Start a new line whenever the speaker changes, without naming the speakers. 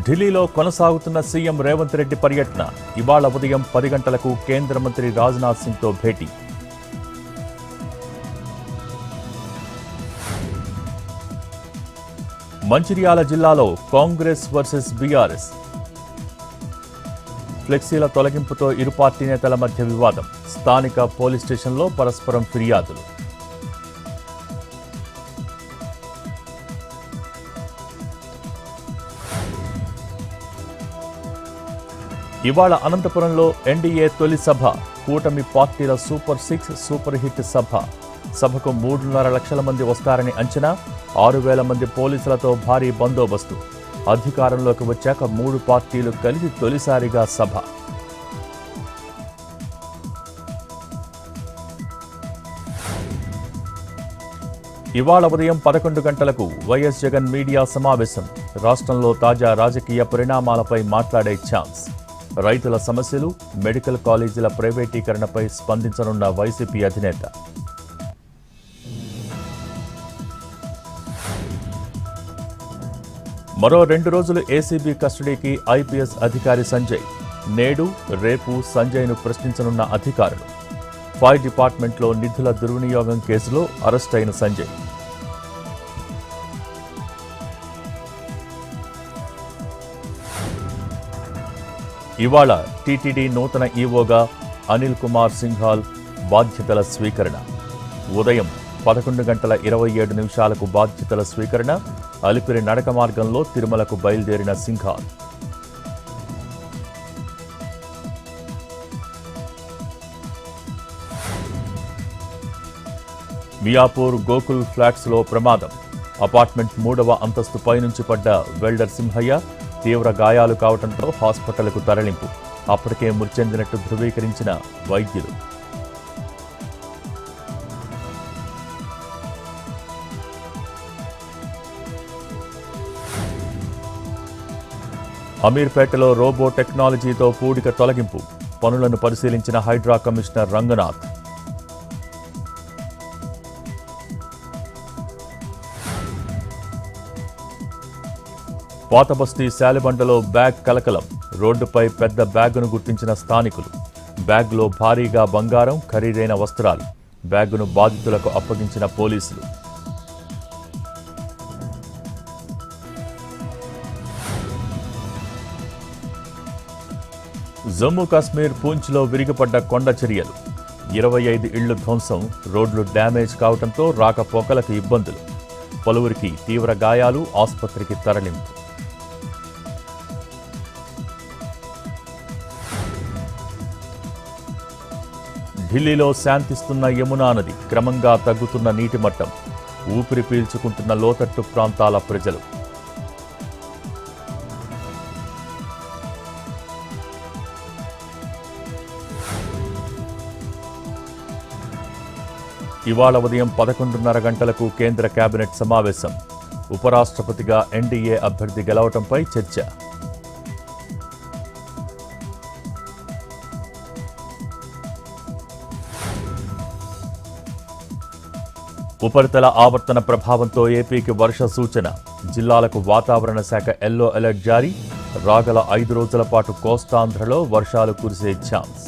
ఢిల్లీలో కొనసాగుతున్న సీఎం రేవంత్ రెడ్డి పర్యటన ఇవాళ ఉదయం 10 గంటలకు కేంద్ర మంత్రి రాజ్నాథ్ సింగ్తో భేటీ. మంచిర్యాల జిల్లాలో కాంగ్రెస్ వర్సెస్ బీఆర్ఎస్. ఫ్లెక్సీల తొలగింపుతో ఇరు పార్టీ నేతల మధ్య వివాదం. స్థానిక పోలీస్ స్టేషన్లో పరస్పరం ఫిర్యాదులు. ఇవాళ అనంతపురంలో ఎన్డీఏ తొలి సభ. కూటమి పార్టీల సూపర్ 6 సూపర్ హిట్ సభ. సభకు 3.5 లక్షల మంది వస్తారని అంచనా. 6,000 మంది పోలీసులతో భారీ బందోబస్తు. అధికారంలోకి వచ్చాక 3 పార్టీలు కలిసి తొలిసారిగా సభ. ఇవాళ ఉదయం 11 గంటలకు వైఎస్ జగన్ మీడియా సమావేశం. రాష్ట్రంలో తాజా రాజకీయ పరిణామాలపై మాట్లాడే ఛాన్స్. రైతుల సమస్యలు, మెడికల్ కాలేజీల ప్రైవేటీకరణపై స్పందించనున్న వైసీపీ అధినేత. మరో 2 రోజులు ఏసీబీ కస్టడీకి ఐపీఎస్ అధికారి సంజయ్. నేడు, రేపు సంజయ్ను ప్రశ్నించనున్న అధికారులు. ఫైర్ డిపార్ట్మెంట్లో నిధుల దుర్వినియోగం కేసులో అరెస్ట్ అయిన సంజయ్. ఇవాళ టీటీడీ నూతన ఈవోగా అనిల్ కుమార్ సింఘాల్ బాధ్యతల స్వీకరణ. ఉదయం 11:27 బాధ్యతల స్వీకరణ. అలిపిరి నడక మార్గంలో తిరుమలకు బయలుదేరిన సింఘాల్. మియాపూర్ గోకుల్ ఫ్లాట్స్లో ప్రమాదం. అపార్ట్మెంట్ 3వ అంతస్తుపై నుంచి పడ్డ వెల్డర్ సింహయ్య తీవ్ర గాయాలు కావడంతో హాస్పిటల్కు తరలింపు. అప్పటికే మృతి చెందినట్టు ధృవీకరించిన వైద్యులు. అమీర్పేటలో రోబో టెక్నాలజీతో పూడిక తొలగింపు. పనులను పరిశీలించిన హైడ్రా కమిషనర్ రంగనాథ్. పాతబస్తీ శాలిబండలో బ్యాగ్ కలకలం. రోడ్డుపై పెద్ద బ్యాగును గుర్తించిన స్థానికులు. బ్యాగ్లో భారీగా బంగారం, ఖరీదైన వస్త్రాలు. బ్యాగును బాధితులకు అప్పగించిన పోలీసులు. జమ్మూ కాశ్మీర్ పూంచ్లో విరిగిపడ్డ కొండ చర్యలు. 25 ఇళ్లు ధ్వంసం. రోడ్లు డ్యామేజ్ కావడంతో రాకపోకలకు ఇబ్బందులు. పలువురికి తీవ్ర గాయాలు. ఆసుపత్రికి తరలింపు. ఢిల్లీలో శాంతిస్తున్న యమునా నది. క్రమంగా తగ్గుతున్న నీటి మట్టం. ఊపిరి పీల్చుకుంటున్న లోతట్టు ప్రాంతాల ప్రజలు. ఇవాళ ఉదయం 11:30 కేంద్ర కేబినెట్ సమావేశం. ఉపరాష్ట్రపతిగా ఎన్డీఏ అభ్యర్థి గెలవటంపై చర్చ. ఉపరితల ఆవర్తన ప్రభావంతో ఏపీకి వర్ష సూచన. జిల్లాలకు వాతావరణ శాఖ ఎల్లో అలర్ట్ జారీ. రాగల 5 రోజుల పాటు కోస్తాంధ్రలో వర్షాలు కురిసే ఛాన్స్.